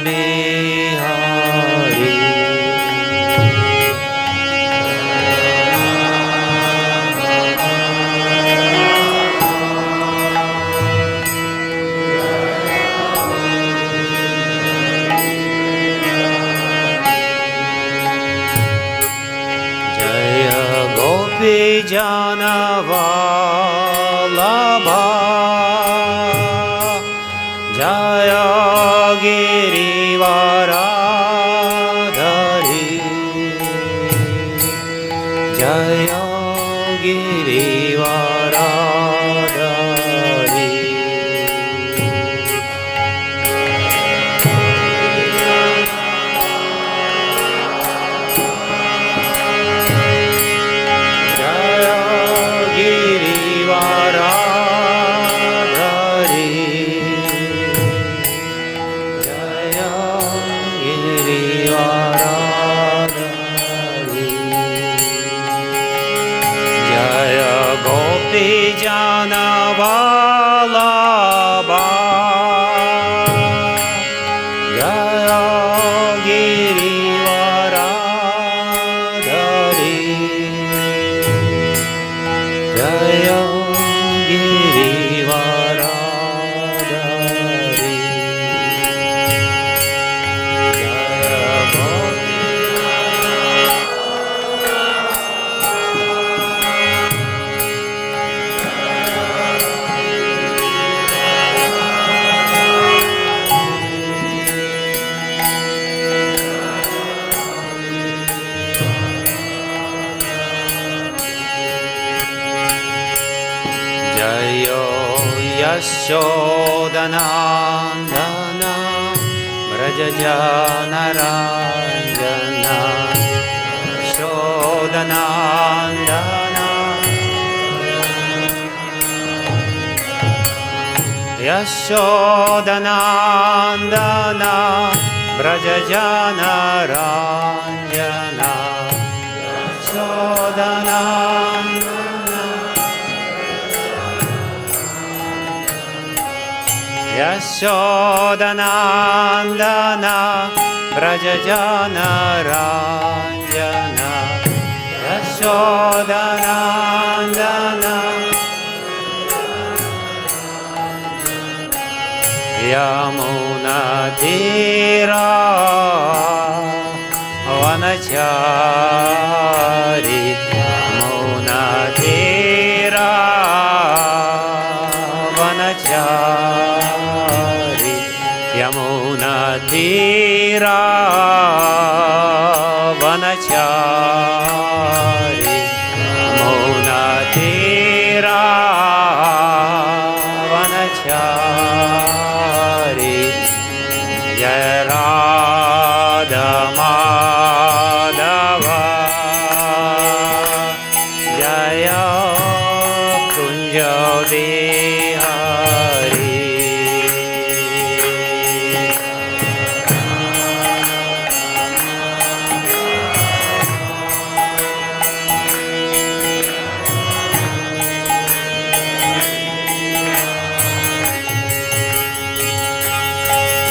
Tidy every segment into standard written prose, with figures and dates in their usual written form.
Bihari. Vijnana Vallabha Jaya Girivaradhari Jaya Girivaradhari Vijnana Vallabha Jaya Girivaradhari Jaya Girivaradhari Yashodanandana Brajajanarayana Yashodanandana Yashodanandana Brajajanarayana Yashodanandana Yashodanandana Brajajanarayana Yashodanandana Yamunatira Vanachari Yamunatira Vanachari Yamunatira Vanachari Yamunatira Vanachari Jaya Radha Madhava Jaya Kunja Bihari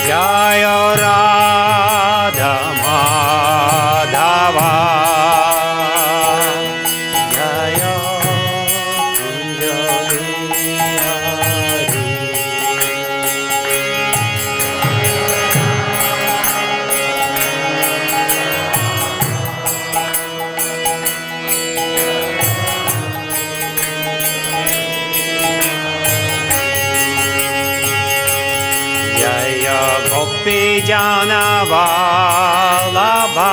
Jaya Radha Madhava Jaya Kunja Bihari Jaya Vijnana Vallabha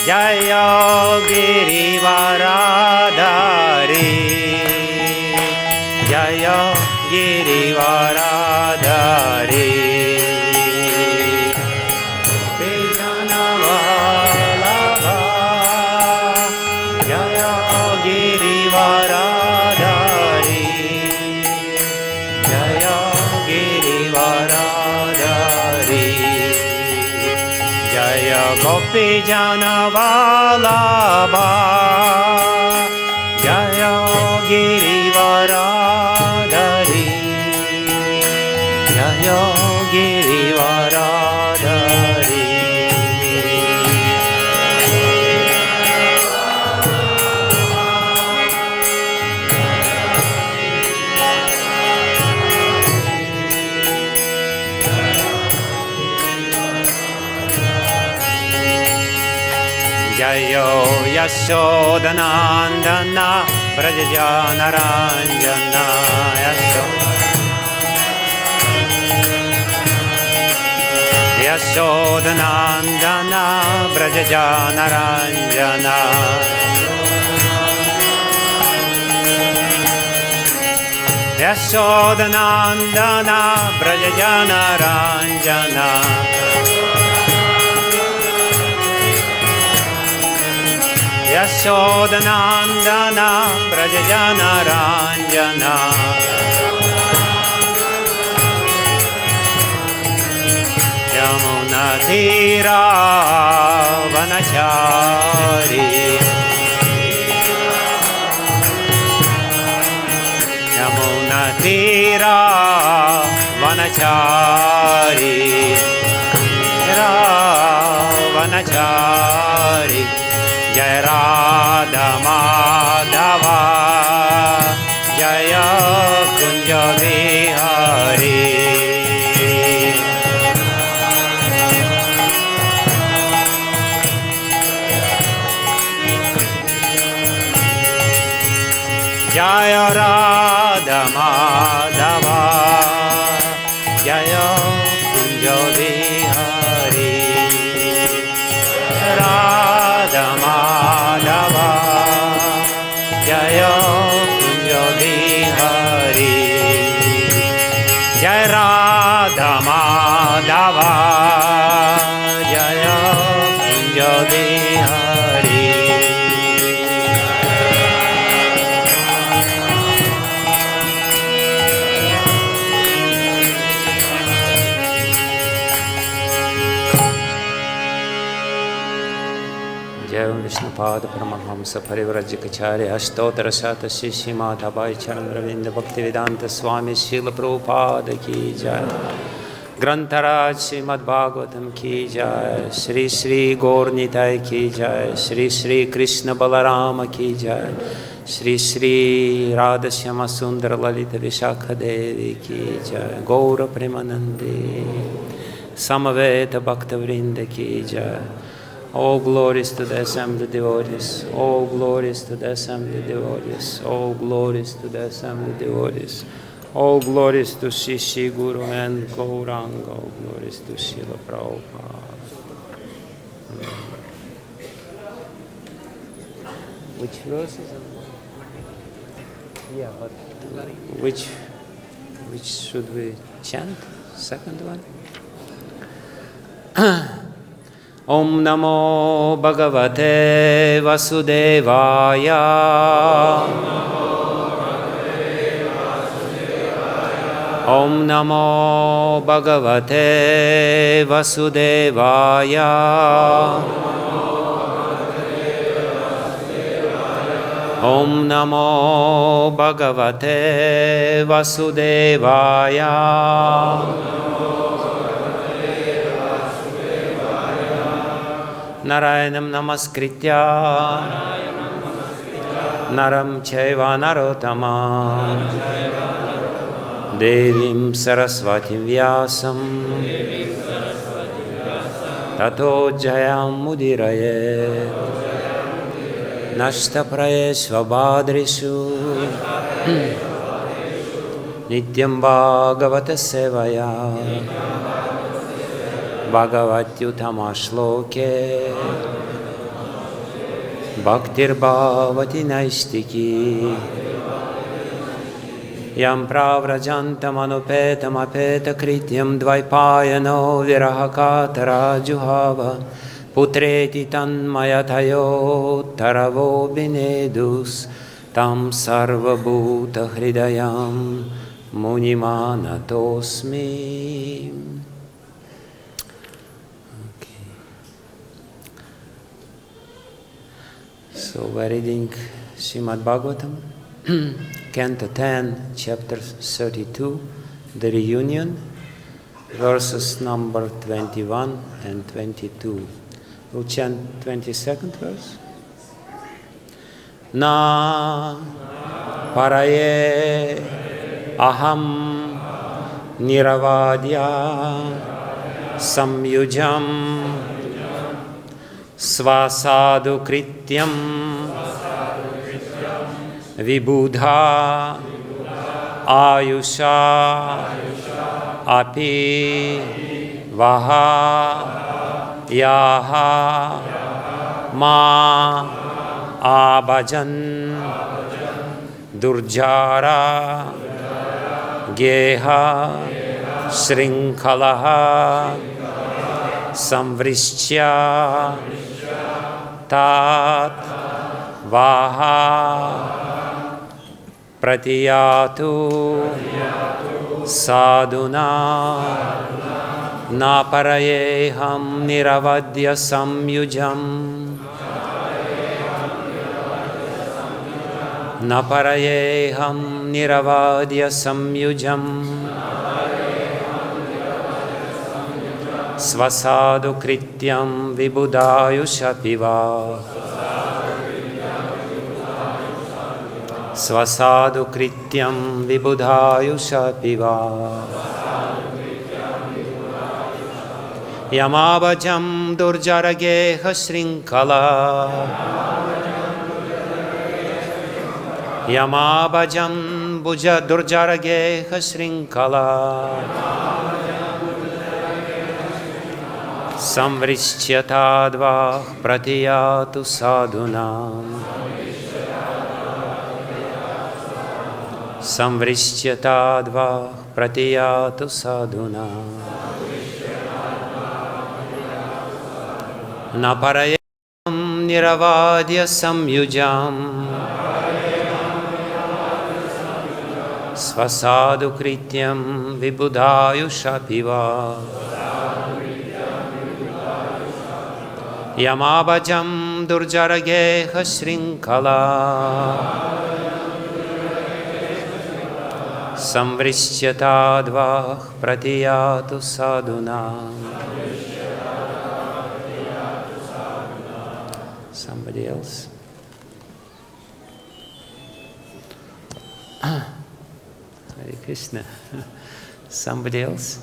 Jaya Girivaradhari Jaya Girivaradhari Vijnana Vallabha Jaya Girivaradhari Jaya Girivaradhari Jaya Vijnana Vallabha Jaya Girivaradhari Jaya Girivaradhari Jayo Yashodanandana Brajajanaranjana Yashodanandana Brajajanaranjana Yashodanandana Brajajanaranjana Yashodanandana Brajajanaranjana Yamunatira Vanachari Yamunatira Vanachari Vanachari Jai Radha Madhava Jaya Kunja Vihari Jaya Radha Madhava Jaya Kunja Vihari Radha Madhava Jaya Kunja Vihari Jai Radha Madhava Jaya Kunja Vihari Vishnupada Paramahamsa Parivrajikacharya Ashtottara Shata Shri Madhabai Charan Ravinda Bhaktivedanta Swami Srila Prabhupada Ki Jai Grantaraj Srimad Bhagavatam Ki Jai Shri Shri Gaur Nitai Ki Jai Shri Shri Krishna Balarama Ki Jai Shri Shri Radha Shyama Sundara Lalita Vishakha Devi Ki Jai Gaura Premanande Samaveta Bhakta Vrinda Ki Jai All glories to the assembled devotees. All glories to the assembled devotees. All glories to the assembled devotees. All glories to Shri Guru and Gauranga. All glories to Srila Prabhupada. Which verse is it? Yeah, but which should we chant? Second one? Om Namo Bhagavate Vasudevaya. Om Namo Bhagavate Vasudevaya. Om Namo Bhagavate Vasudevaya. Narayanam Namaskritya Naram Chaiva Narottamam Devim Saraswatim Vyasam Tato Jayam Mudirayet Nashta Prayeshva Badrishu Nityam Bhagavata Sevaya Bhagavatyutama Shloke Bhaktir Bhavati Naistiki Yam Pravrajantam Anupetam Apeta Krityam Dvaipayano Virahakatara Juhava Putreti Tanmayatayo Taravo Binedus Tam Sarva Bhuta Hridayam Munimanatosmi. So we're reading Srimad Bhagavatam, Canto 10, Chapter 32, the reunion, verses number 21 and 22. We'll chant 22nd verse. Na paraye aham niravadya samyujam svāsādu krityam vibudha āyuṣā api vaha yaha ma abhajan durjara geha shrinkalaha samvrishya tat vaha pratiyatu sadhuna na parayeham niravadya samyujam na parayeham niravadya samyujam svasadu krityam vibudayushapiva svasadu krityam vibudayushapiva yamabhajam durjarageha shrinkala yamabhajam bhuja durjarageha shrinkala samvrishchyatadvah pratiyatu sadhunam samvrishchyatadvah pratiyatu sadhunam na parayam niravadya samyujam svasadu krityam vibudayushapiva yamabhajam durjarageha shrinkala samvrishchyatadvah pratiyatu sadhunam. Somebody else? Hare Krishna. Somebody else?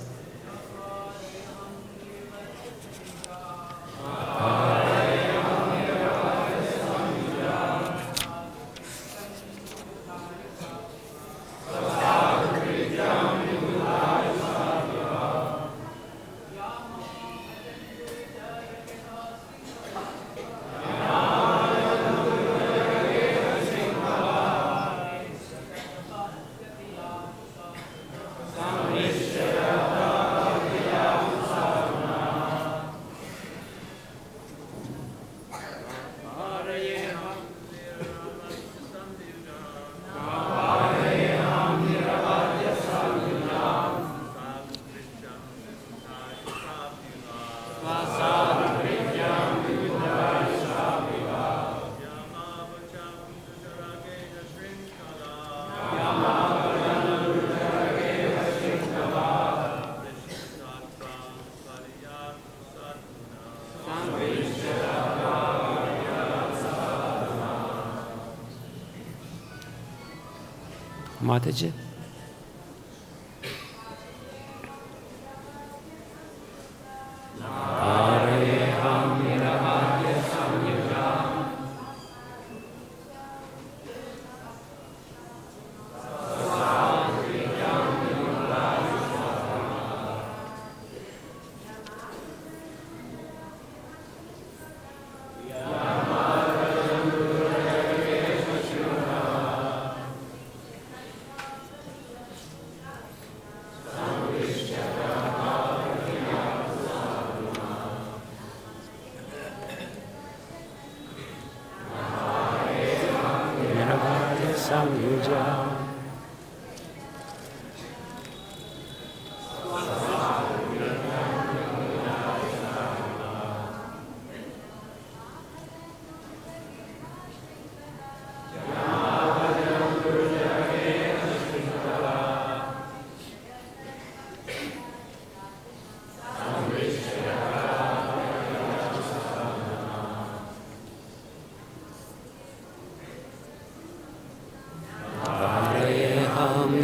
Mataji.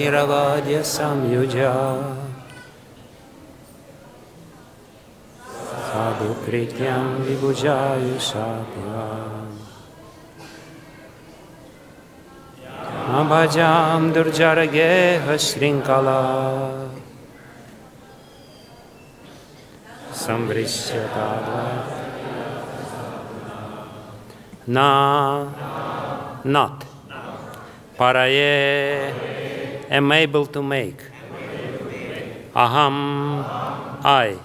Niravadya samyuja Ukrityam vibhujayushapivam Abhajam durjarageha shrinkala Samvrishyatada Not Paraye am able to make Aham I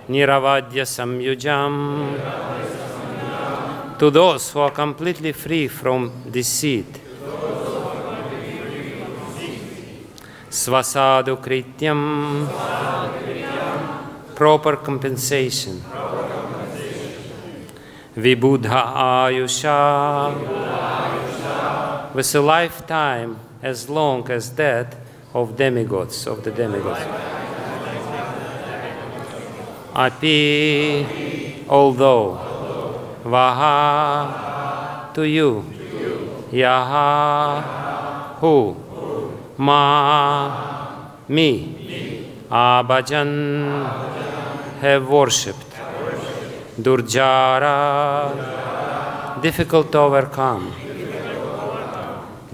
Niravadya samyujam to those who are completely free from deceit Svasadu krityam proper compensation Vibudha ayusha with a lifetime as long as that of demigods, of the demigods. Api, although, Vaha, to you, Yaha, who, Ma, me, Abhajan, have worshipped. Durjara, difficult to overcome.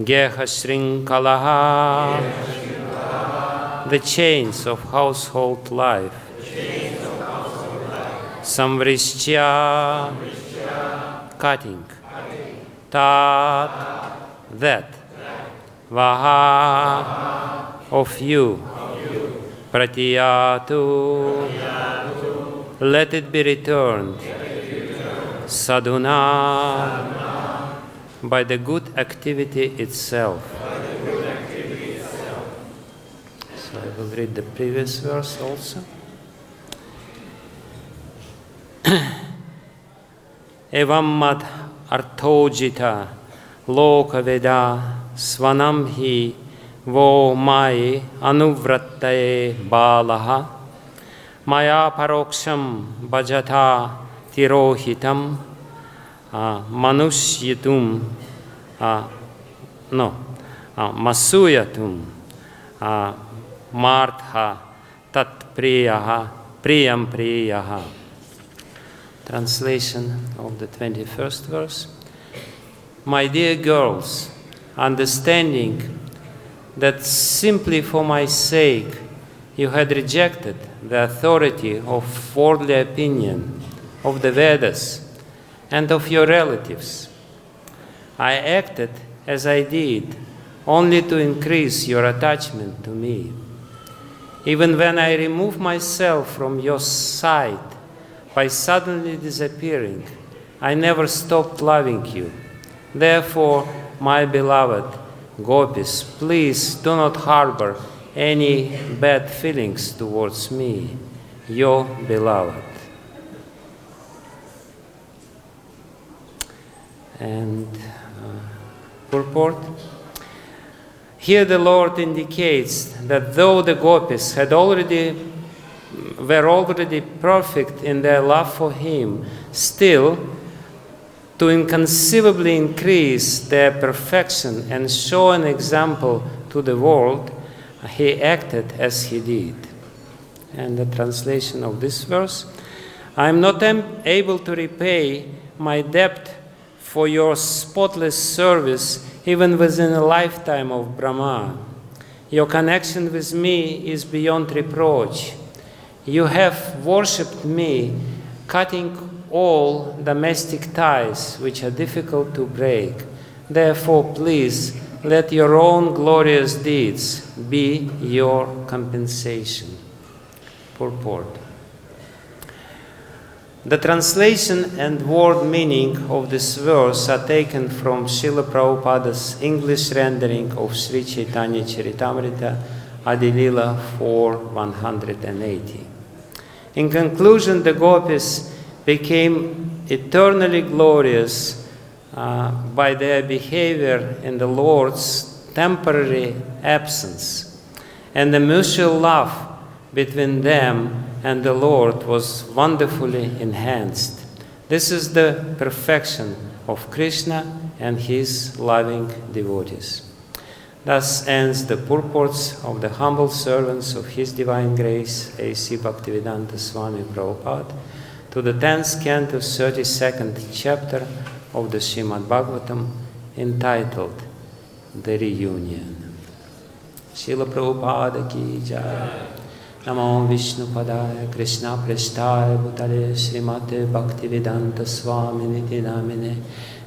Geha Shrinkalaha, the chains of household life. Samvrishya, cutting. Tat, that. Vaha, of you. Pratiyatu, let it be returned. Sadhuna, by the good activity itself. So I will read the previous verse also. Evam mad-arthojjhita-loka-veda svānām hi vo mayy anuvṛttaye balāḥ mayāparokṣaṁ bhajatā tirohitam māsūyituṁ māsūyituṁ mārhatha tat priyaṁ. Translation of the 21st verse. My dear girls, understanding that simply for my sake you had rejected the authority of worldly opinion, of the Vedas, and of your relatives, I acted as I did only to increase your attachment to me. Even when I removed myself from your sight by suddenly disappearing, I never stopped loving you. Therefore, my beloved gopis, please do not harbor any bad feelings towards me, your beloved. And purport. Here the Lord indicates that though the gopis were already perfect in their love for him, still, to inconceivably increase their perfection and show an example to the world, he acted as he did. And the translation of this verse, I am not able to repay my debt for your spotless service even within a lifetime of Brahma. Your connection with me is beyond reproach. You have worshipped me, cutting all domestic ties which are difficult to break. Therefore, please, let your own glorious deeds be your compensation. Purport. The translation and word meaning of this verse are taken from Srila Prabhupada's English rendering of Sri Chaitanya Charitamrita, Adilila 4:180. In conclusion, the gopis became eternally glorious by their behavior in the Lord's temporary absence, and the mutual love between them and the Lord was wonderfully enhanced. This is the perfection of Krishna and his loving devotees. Thus ends the purports of the humble servants of His Divine Grace, A.C. Bhaktivedanta Swami Prabhupada, to the 10th canto, 32nd chapter of the Srimad Bhagavatam, entitled The Reunion. Srila Prabhupada ki jai. Namo Vishnu Padaya Krishna Prestaya Bhutale Srimate Bhaktivedanta Swami Niti Namine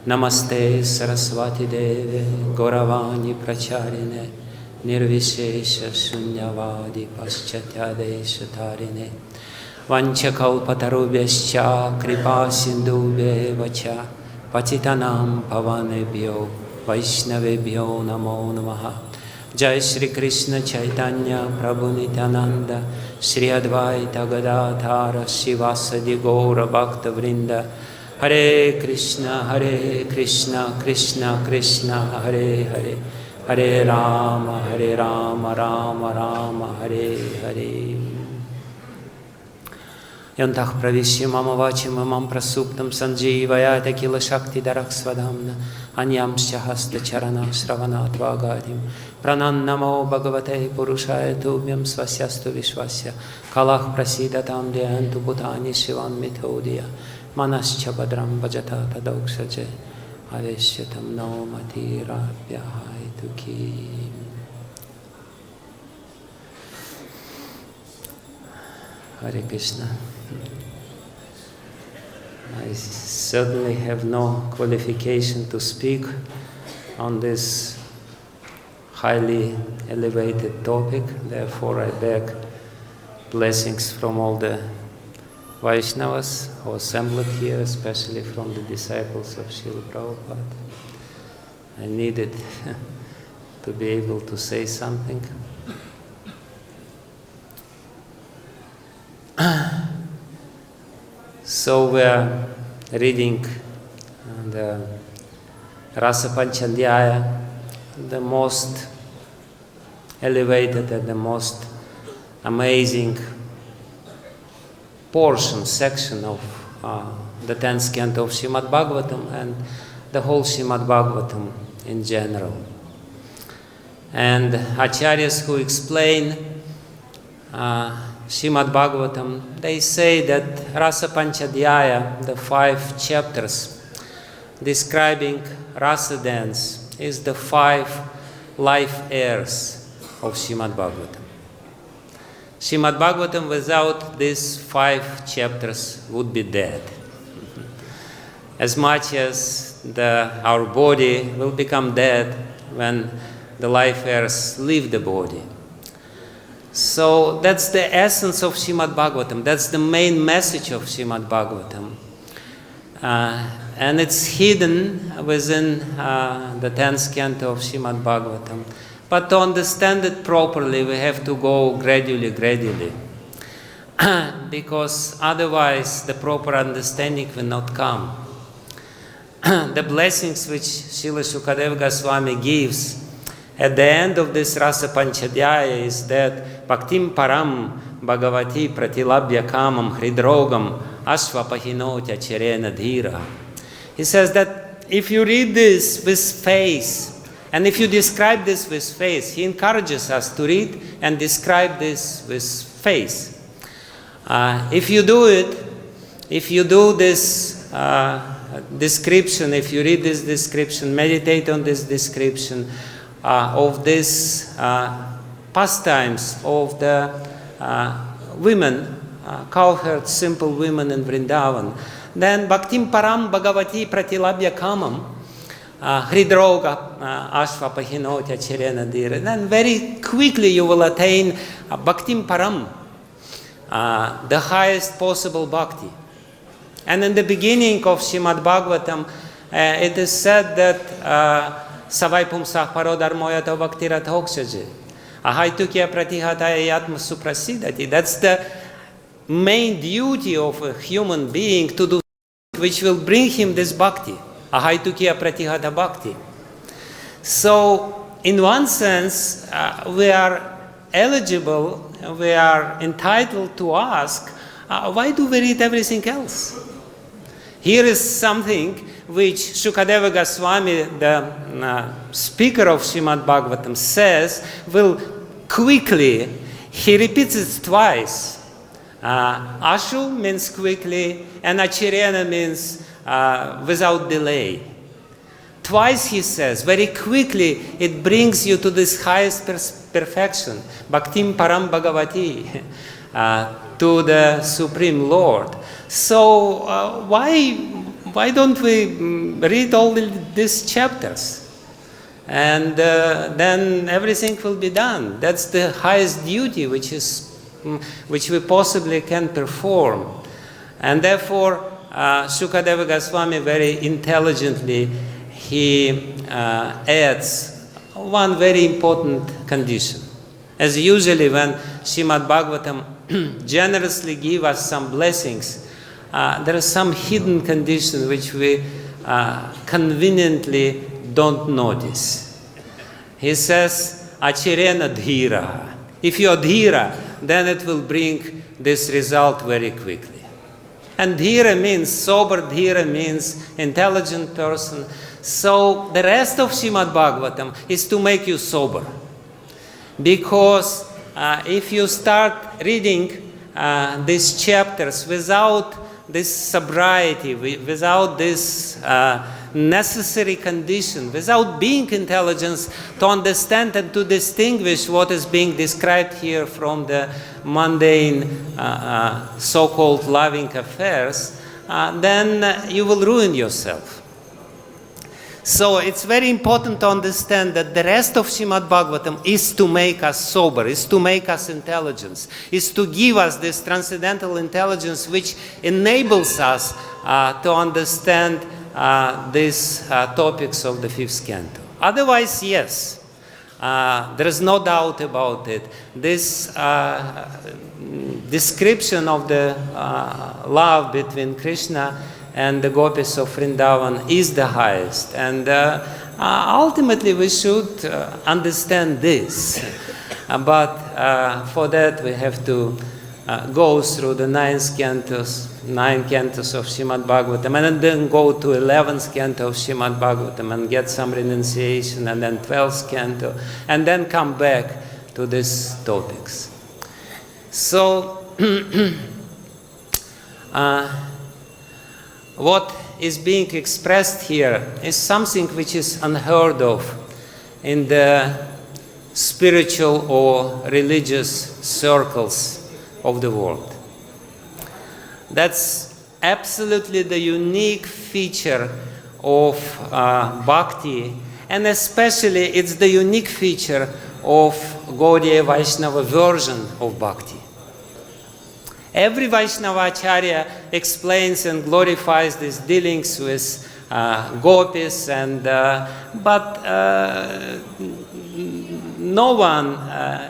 Namaste Saraswati Deve Gauravani Pracharine Nirvishesha Shunyavadi Paschatyadesh Tarine Vanchakalpatarubhyascha Kripa Sindhubhye Vacha Patitanam Pavanebhyo Vaishnavebhyo Namo Namaha. Jai Shri Krishna Chaitanya Prabhu Nityananda Shri Advaita Gadadhara Shivasadi Gaura Bhakta Vrinda Hare Krishna Krishna Krishna Hare Hare Hare Rama Rama Rama Hare Hare. Yantah pravishya mama vachim mamam prasuptam sanjivayata kila shakti darak svadhamna anyamscha hasta charana shravanat vagadim pranannamo bhagavate purushaya tubhyam svasyastu vishvasya kalah prasidatam dhyantu bhutani shivan mithodya manascha badram bhajatā tadoksaje aveshyatam no matirabhyahaitu ki. Hare Krishna. I certainly have no qualification to speak on this highly elevated topic, therefore I beg blessings from all the Vaishnavas who assembled here, especially from the disciples of Srila Prabhupada. I needed to be able to say something. So we are reading the Rasa Panchadhyaya, the most elevated and the most amazing section of the 10th canto of Srimad Bhagavatam and the whole Srimad Bhagavatam in general. And acharyas who explain Srimad Bhagavatam, they say that Rasa Panchadhyaya, the 5 chapters describing rasa dance, is the 5 life airs of Srimad Bhagavatam. Srimad Bhagavatam without these 5 chapters would be dead. As much as our body will become dead when the life airs leave the body. So that's the essence of Srimad Bhagavatam. That's the main message of Srimad Bhagavatam. And it's hidden within the 10th canto of Srimad Bhagavatam. But to understand it properly, we have to go gradually. Because otherwise the proper understanding will not come. The blessings which Srila Sukadeva Goswami gives at the end of this Rasa Panchadhyaya is that Bhaktim Param Bhagavati Pratilabhya Kamam Hridrogam Ashvapahinotya Chirena Dhira. He says that if you read this with faith, and if you describe this with faith, he encourages us to read and describe this with faith. If you do this description, if you read this description, meditate on this description of this pastimes of the women, cowherd, simple women in Vrindavan, then Bhaktim Param Bhagavati Pratilabhya Kamam Hridroga Ashvapahinotya Chirena Dhira. Then very quickly you will attain Bhaktim Param, the highest possible bhakti. And in the beginning of Srimad Bhagavatam, it is said that Savai Pumsah Parodharmoyata Bhaktiratoksaje Ahaitukya Pratihataya Yatma Suprasidati. That's the main duty of a human being, to do which will bring him this bhakti. Ahaitukya Pratihata Bhakti. So, in one sense, we are eligible, we are entitled to ask, why do we read everything else? Here is something which Shukadeva Goswami, the speaker of Srimad Bhagavatam, says will quickly, he repeats it twice, Ashu means quickly, and achirena means without delay. Twice he says, very quickly, it brings you to this highest perfection, bhaktim param bhagavati, to the Supreme Lord. So why don't we read all these chapters? And then everything will be done. That's the highest duty which we possibly can perform. And therefore, Shukadeva Goswami very intelligently, he adds one very important condition. As usually when Srimad Bhagavatam generously give us some blessings, there is some hidden condition which we conveniently don't notice. He says, achirena dhira. If you are dhira, then it will bring this result very quickly. And dhira means sober, dhira means intelligent person. So the rest of Srimad Bhagavatam is to make you sober. Because if you start reading these chapters without this sobriety, without this necessary condition, without being intelligent to understand and to distinguish what is being described here from the mundane so-called loving affairs, then you will ruin yourself. So it's very important to understand that the rest of Srimad Bhagavatam is to make us sober, is to make us intelligent, is to give us this transcendental intelligence which enables us to understand these topics of the fifth canto. Otherwise, yes, there is no doubt about it. This description of the love between Krishna and the gopis of Vrindavan is the highest. And ultimately we should understand this. But for that we have to go through the 9 cantos of Srimad Bhagavatam, and then go to 11th canto of Srimad Bhagavatam and get some renunciation, and then 12th canto, and then come back to these topics. So, what is being expressed here is something which is unheard of in the spiritual or religious circles of the world. That's absolutely the unique feature of bhakti, and especially it's the unique feature of Gaudiya Vaishnava version of bhakti. Every Vaishnava Acharya explains and glorifies these dealings with gopis, but no one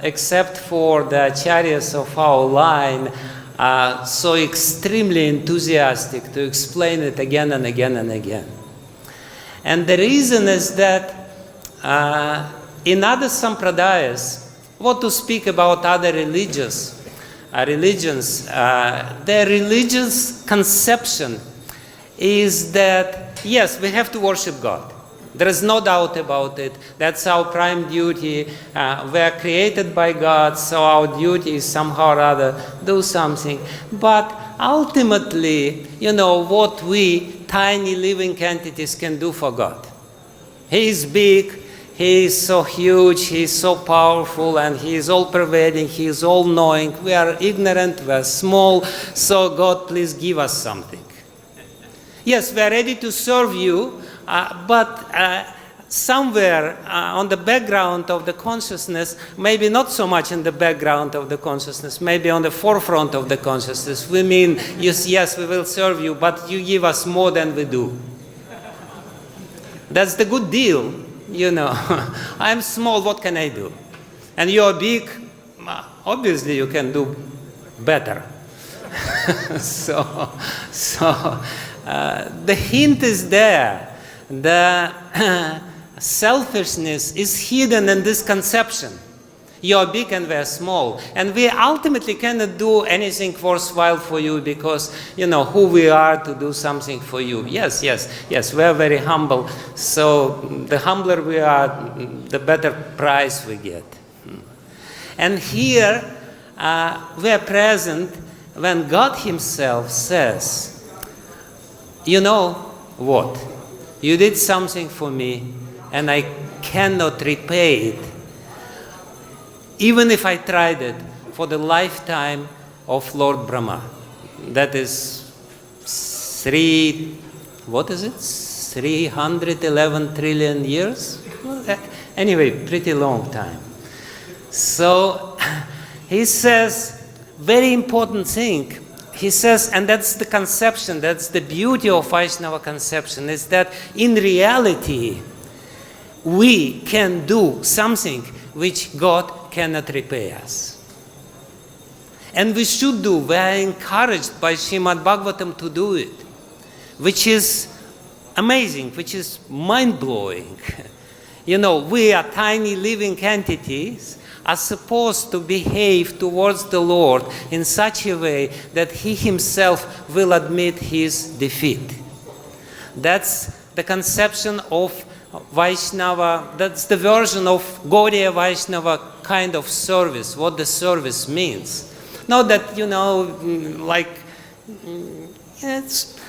except for the Acharyas of our line are so extremely enthusiastic to explain it again and again and again. And the reason is that in other sampradayas, what to speak about other religions, their religious conception is that, yes, we have to worship God. There is no doubt about it. That's our prime duty. We are created by God, so our duty is somehow or other do something. But ultimately, what we, tiny living entities, can do for God. He is big. He is so huge, He is so powerful, and He is all-pervading, He is all-knowing. We are ignorant, we are small, so God, please give us something. Yes, we are ready to serve you, but somewhere on the background of the consciousness, maybe not so much in the background of the consciousness, maybe on the forefront of the consciousness, we mean, yes, we will serve you, but you give us more than we do. That's the good deal. I'm small, what can I do? And you're big, obviously you can do better. So the hint is there. The selfishness is hidden in this conception. You're big and we're small. And we ultimately cannot do anything worthwhile for you because, who we are to do something for you. Yes, we're very humble. So the humbler we are, the better price we get. And here we are present when God himself says, you know what, you did something for me and I cannot repay it, even if I tried it for the lifetime of Lord Brahma. That is 311 trillion years? Well, anyway, pretty long time. So he says, very important thing, he says, and that's the conception, that's the beauty of Vaishnava conception, is that in reality, we can do something which God cannot repay us. And we should do, we are encouraged by Srimad Bhagavatam to do it, which is amazing, which is mind-blowing. You know, we are tiny living entities, are supposed to behave towards the Lord in such a way that He Himself will admit His defeat. That's the conception of Vaishnava, that's the version of Gaudiya Vaishnava kind of service, what the service means. Not that, you know, like, it's,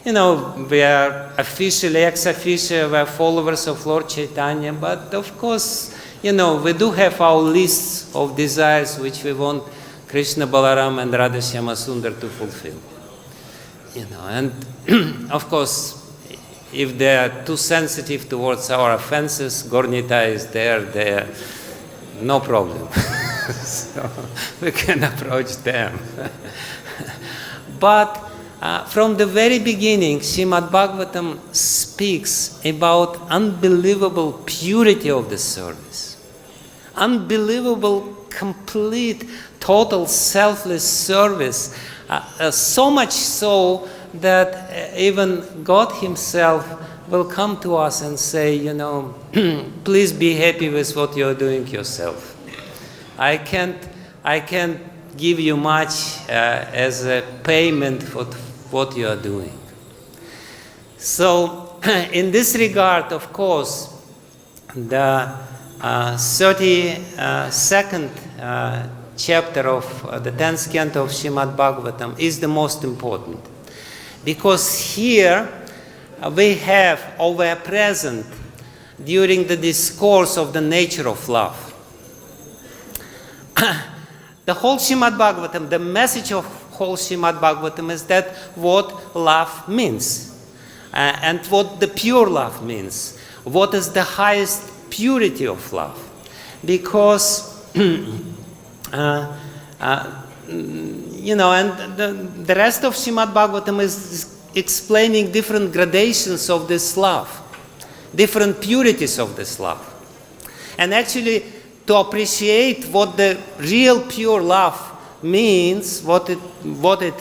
you know, we are officially, ex officio, we are followers of Lord Chaitanya, but of course, you know, we do have our lists of desires which we want Krishna, Balaram and Radha Shyama Sundar to fulfill. You know, and of course, if they are too sensitive towards our offenses, Gornita is there, no problem. So we can approach them. But from the very beginning, Srimad Bhagavatam speaks about unbelievable purity of the service. Unbelievable, complete, total, selfless service. So much so that even God Himself will come to us and say, you know, please be happy with what you're doing yourself. I can't give you much as a payment for what you are doing. So, in this regard, of course, the 32nd chapter of the 10th canto of Srimad Bhagavatam is the most important. Because here we have, or we are present during the discourse of the nature of love. The whole Srimad Bhagavatam, the message of whole Srimad Bhagavatam is that what love means. And what the pure love means. What is the highest purity of love. Because, you know, and the rest of Srimad Bhagavatam is explaining different gradations of this love. Different purities of this love. And actually, to appreciate what the real pure love means, what it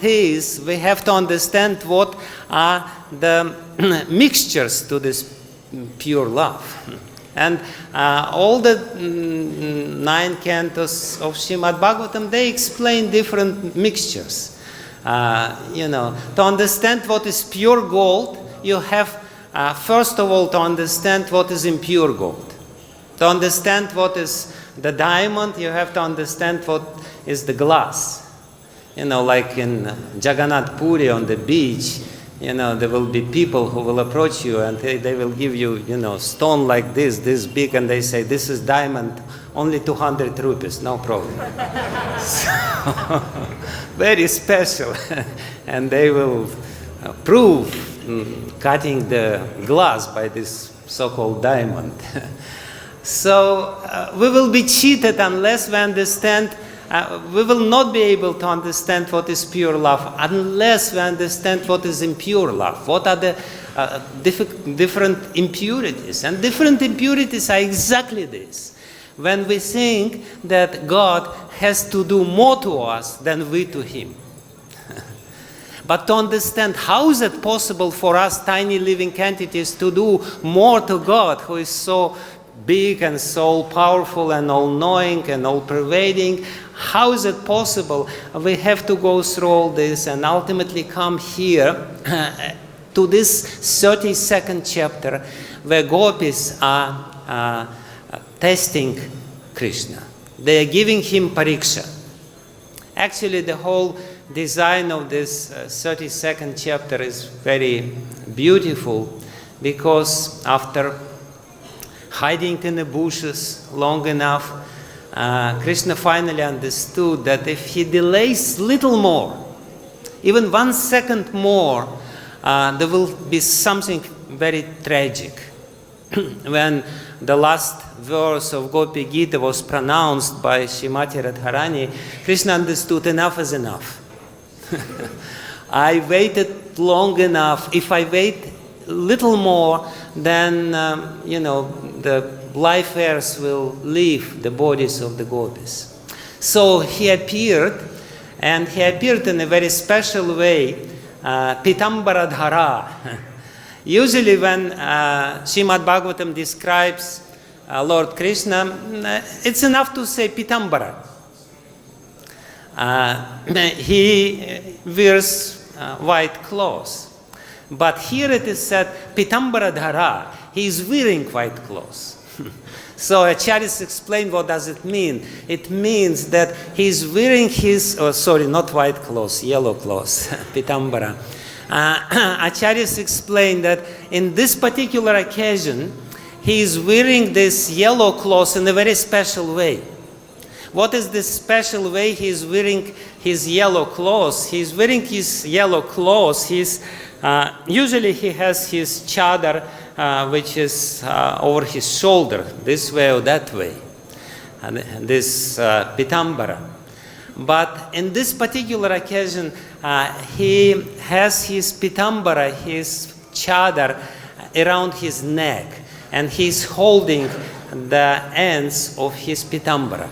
is, we have to understand what are the mixtures to this pure love. And all the 9 cantos of Srimad Bhagavatam, they explain different mixtures. You know, to understand what is pure gold, you have first of all to understand what is impure gold. To understand what is the diamond, you have to understand what is the glass. You know, like in Jagannath Puri on the beach, you know, there will be people who will approach you and they will give you, you know, stone like this big, and they say, this is diamond, only 200 rupees, no problem. So, very special. And they will prove cutting the glass by this so-called diamond. So we will be cheated unless we understand, we will not be able to understand what is pure love unless we understand what is impure love. What are the different impurities? And different impurities are exactly this. When we think that God has to do more to us than we to Him. But to understand how is it possible for us tiny living entities to do more to God, who is so big and so powerful and all-knowing and all-pervading, how is it possible? We have to go through all this and ultimately come here to this 32nd chapter where gopis are testing Krishna. They are giving him pariksha. Actually, the whole design of this 32nd chapter is very beautiful, because after hiding in the bushes long enough, Krishna finally understood that if he delays little more, even 1 second more, there will be something very tragic. When the last verse of Gopi Gita was pronounced by Srimati Radharani, Krishna understood enough is enough. I waited long enough. If I wait little more, then, the life airs will leave the bodies of the gopis. So he appeared, and he appeared in a very special way, pitambara dhara. Usually when Srimad Bhagavatam describes Lord Krishna, it's enough to say pitambara. He wears white clothes. But here it is said pitambara dhara. He is wearing white clothes. So acharyas explain what does it mean. It means that he is wearing his, not white clothes, yellow clothes, pitambara. Acharyas explain that in this particular occasion, he is wearing this yellow clothes in a very special way. What is this special way he is wearing his yellow clothes? He is wearing his yellow clothes. Usually he has his chadar, which is over his shoulder, this way or that way, this pitambara. But in this particular occasion, he has his pitambara, his chadar, around his neck, and he's holding the ends of his pitambara.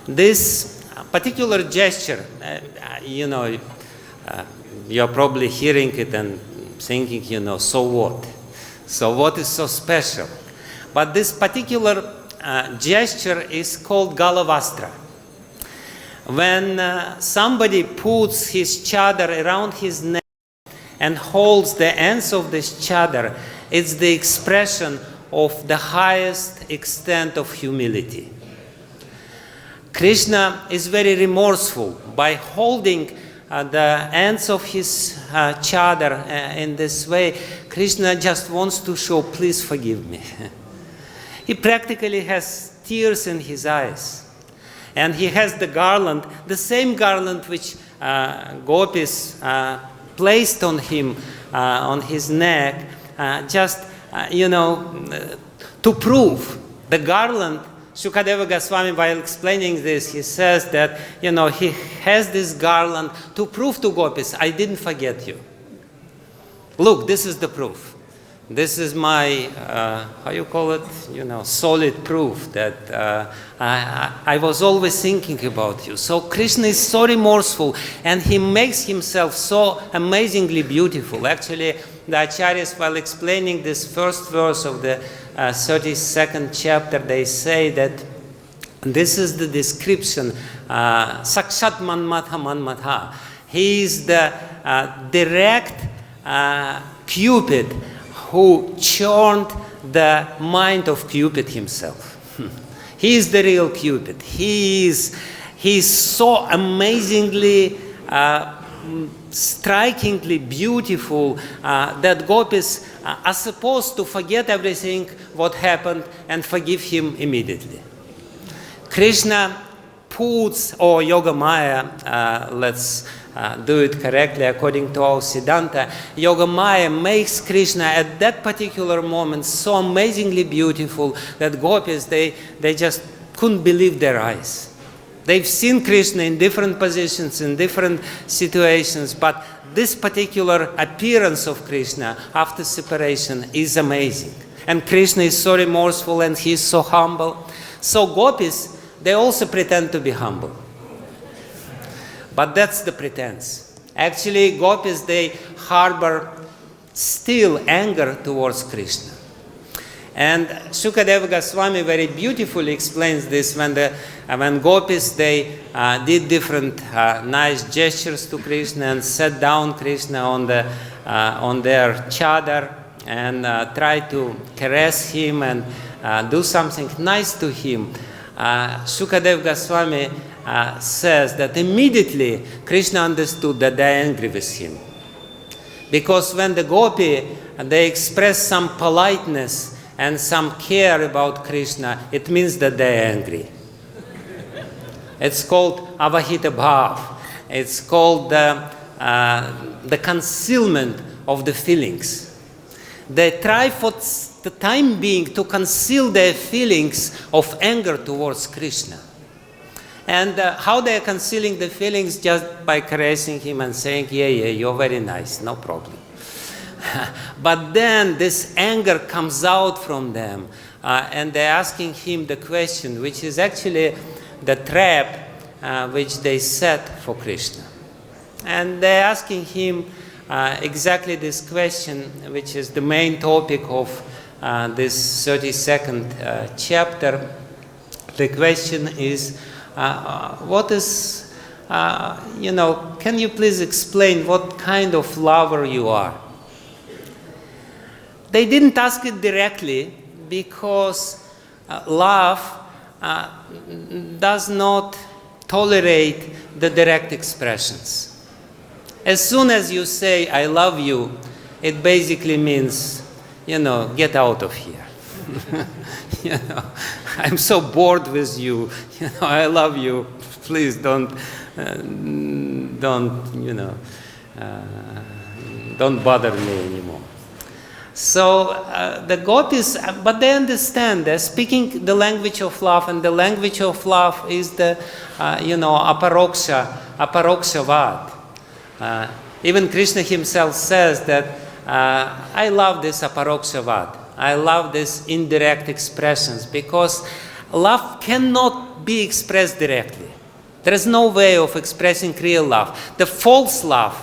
This particular gesture, you're probably hearing it and thinking, so what? So what is so special? But this particular gesture is called galavastra. When somebody puts his chadar around his neck and holds the ends of this chadar, it's the expression of the highest extent of humility. Krishna is very remorseful. By holding the ends of his chadar in this way, Krishna just wants to show, please forgive me. He practically has tears in his eyes. And he has the garland, the same garland which gopis placed on him, on his neck, to prove the garland. Shukadeva Goswami, while explaining this, he says that, he has this garland to prove to gopis, I didn't forget you. Look, this is the proof. This is my, solid proof that I was always thinking about you. So Krishna is so remorseful, and he makes himself so amazingly beautiful. Actually, the acharyas, while explaining this first verse of the 32nd chapter, they say that this is the description, Sakshat Manmatha Manmatha. He is the direct Cupid who churned the mind of Cupid himself. He is the real Cupid. He is so amazingly, strikingly beautiful that gopis are supposed to forget everything what happened and forgive him immediately. Krishna puts, or Yoga Maya, let's do it correctly according to our Siddhanta, Yoga Maya makes Krishna at that particular moment so amazingly beautiful that gopis, they just couldn't believe their eyes. They've seen Krishna in different positions, in different situations, but this particular appearance of Krishna after separation is amazing. And Krishna is so remorseful and he is so humble. So gopis, they also pretend to be humble. But that's the pretense. Actually, gopis, they harbor still anger towards Krishna. And Shukadeva Goswami very beautifully explains this when gopis, they did different nice gestures to Krishna and set down Krishna on their chadar and tried to caress him and do something nice to him. Shukadev Goswami says that immediately Krishna understood that they are angry with him. Because when the gopi, they express some politeness and some care about Krishna, it means that they are angry. It's called avahita bhav. It's called the concealment of the feelings. They try for the time being to conceal their feelings of anger towards Krishna. And how they are concealing the feelings? Just by caressing him and saying, yeah, you're very nice, no problem. But then this anger comes out from them, and they're asking him the question, which is actually the trap which they set for Krishna. And they're asking him exactly this question, which is the main topic of this 32nd chapter. The question is, what is, can you please explain what kind of lover you are? They didn't ask it directly because love does not tolerate the direct expressions. As soon as you say, I love you, it basically means, get out of here. I'm so bored with you. I love you. Please don't bother me anymore. So the gopis, but they understand. They're speaking the language of love, and the language of love is the, aparokṣaṁ. Even Krishna himself says that I love this aparokṣaṁ. I love these indirect expressions because love cannot be expressed directly. There is no way of expressing real love. The false love,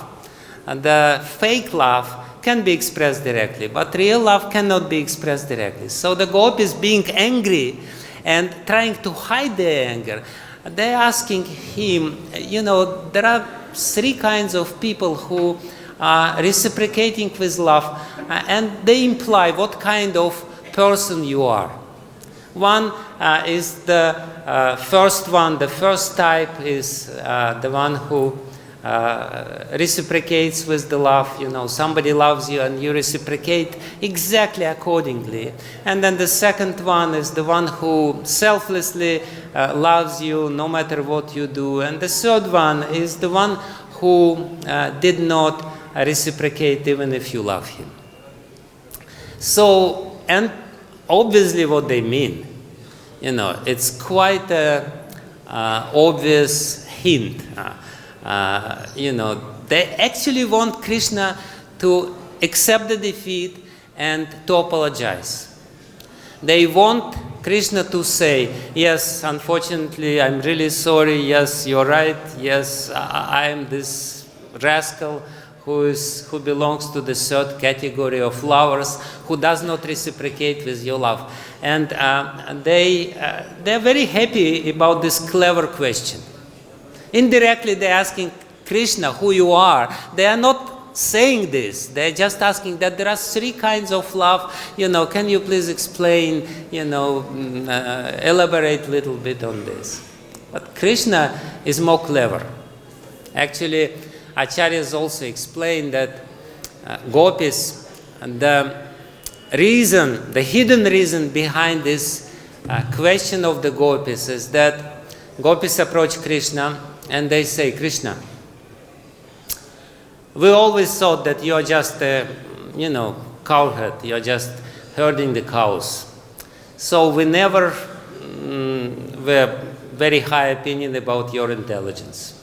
the fake love can be expressed directly, but real love cannot be expressed directly. So the gopis being angry and trying to hide their anger, they're asking him, there are three kinds of people who are reciprocating with love, and they imply what kind of person you are. One is the first one, the first type is the one who reciprocates with the love. Somebody loves you and you reciprocate exactly accordingly. And then the second one is the one who selflessly loves you no matter what you do. And the third one is the one who did not reciprocate even if you love him. So, and obviously what they mean, it's quite an obvious hint. They actually want Krishna to accept the defeat and to apologize. They want Krishna to say, yes, unfortunately, I'm really sorry, yes, you're right, yes, I am this rascal who belongs to the third category of lovers, who does not reciprocate with your love. And they're very happy about this clever question. Indirectly, they're asking Krishna who you are. They are not saying this. They're just asking that there are three kinds of love. Can you please explain, elaborate a little bit on this? But Krishna is more clever. Actually, Acharyas also explain that gopis, the hidden reason behind this question of the gopis is that gopis approach Krishna and they say, Krishna, we always thought that you're just a, cowherd, you're just herding the cows. So we never were very high opinion about your intelligence.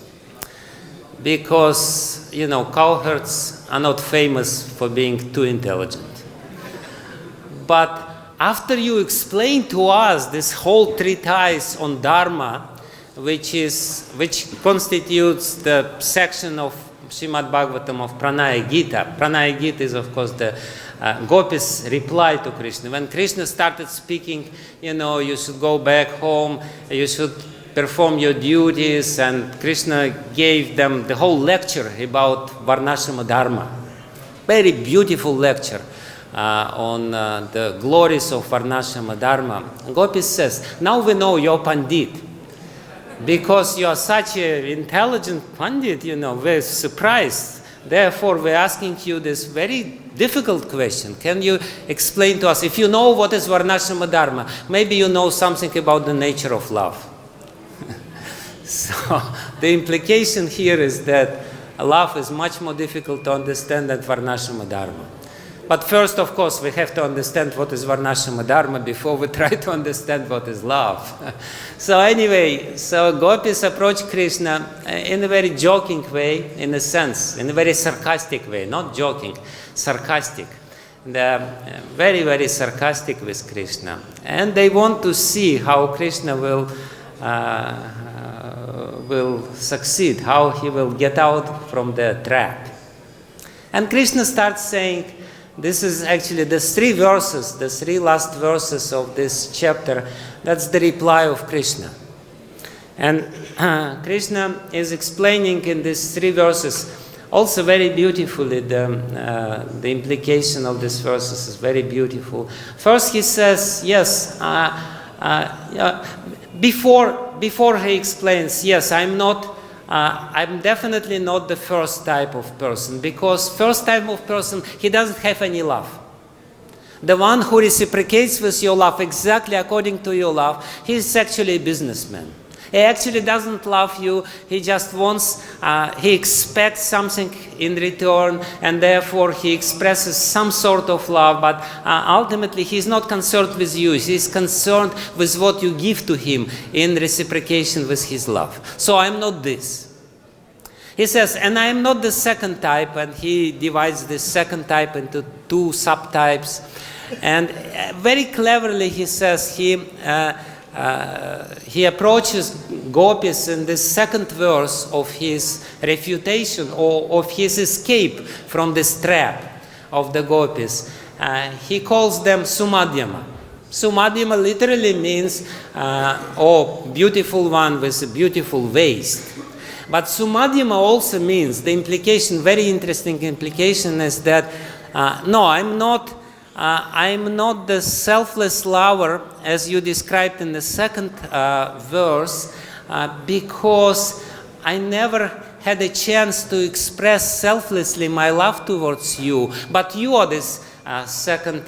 Because, cowherds are not famous for being too intelligent. But after you explain to us this whole treatise on Dharma, which constitutes the section of Srimad Bhagavatam of Pranaya Gita. Pranaya Gita is, of course, the gopis' reply to Krishna. When Krishna started speaking, you should go back home, you should perform your duties, and Krishna gave them the whole lecture about Varnashrama Dharma. Very beautiful lecture, the glories of Varnashama Dharma, Gopis says, now we know you're Pandit. Because you are such an intelligent Pandit, we're surprised. Therefore, we're asking you this very difficult question. Can you explain to us, if you know what is Varnashama Dharma, maybe you know something about the nature of love. So, the implication here is that love is much more difficult to understand than Varnashama Dharma. But first, of course, we have to understand what is Varnashama Dharma before we try to understand what is love. So anyway, Gopis approach Krishna in a very joking way, in a sense, in a very sarcastic way, not joking, sarcastic. They're very, very sarcastic with Krishna. And they want to see how Krishna will succeed, how he will get out from the trap. And Krishna starts saying, this is actually the three last verses of this chapter. That's the reply of Krishna. And Krishna is explaining in these three verses also very beautifully. The implication of these verses is very beautiful. First he says, yes, before he explains, yes, I'm definitely not the first type of person, because first type of person, he doesn't have any love. The one who reciprocates with your love exactly according to your love, he's actually a businessman. He actually doesn't love you, he just wants, he expects something in return, and therefore he expresses some sort of love, but ultimately he's not concerned with you, he's concerned with what you give to him in reciprocation with his love. So I'm not this. He says, and I am not the second type, and he divides this second type into two subtypes. And very cleverly he says, he approaches Gopis in the second verse of his refutation or of his escape from this trap of the Gopis. He calls them Sumadhyama. Sumadhyama literally means, beautiful one with a beautiful waist. But Sumadhyama also means, the implication, very interesting implication is that, no, I'm not the selfless lover as you described in the second verse, because I never had a chance to express selflessly my love towards you, but you are this second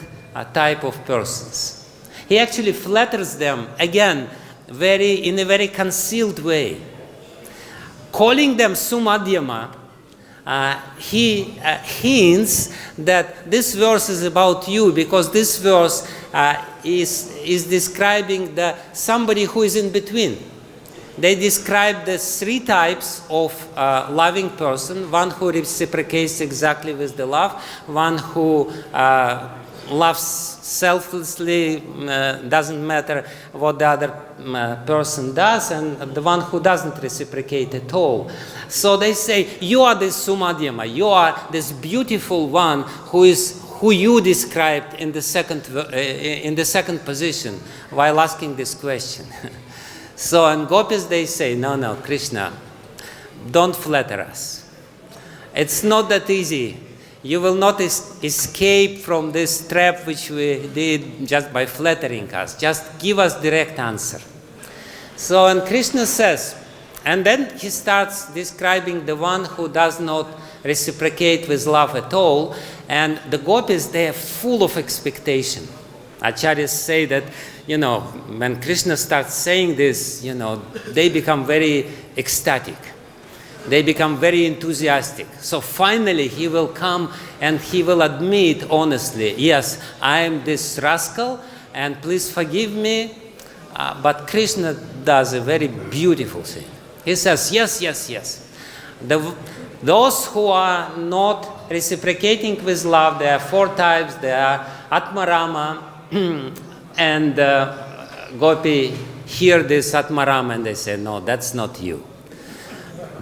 type of persons. He actually flatters them, again, in a very concealed way. Calling them Sumadhyama, he hints that this verse is about you, because this verse is describing somebody who is in between. They describe the three types of loving person: one who reciprocates exactly with the love, one who loves selflessly, doesn't matter what the other person does, and the one who doesn't reciprocate at all. So they say, you are this Sumadhyama, you are this beautiful one who you described in the second position while asking this question. So in Gopis they say, no, Krishna, don't flatter us. It's not that easy. You will not escape from this trap which we did just by flattering us. Just give us direct answer. So, and Krishna says, and then he starts describing the one who does not reciprocate with love at all, and the Gopis, they are full of expectation. Acharyas say that, when Krishna starts saying this, they become very ecstatic. They become very enthusiastic. So finally he will come and he will admit honestly, yes, I am this rascal and please forgive me. But Krishna does a very beautiful thing. He says, yes. Those who are not reciprocating with love, there are four types. There are Atmarama, and Gopi hear this Atmarama and they say, no, that's not you.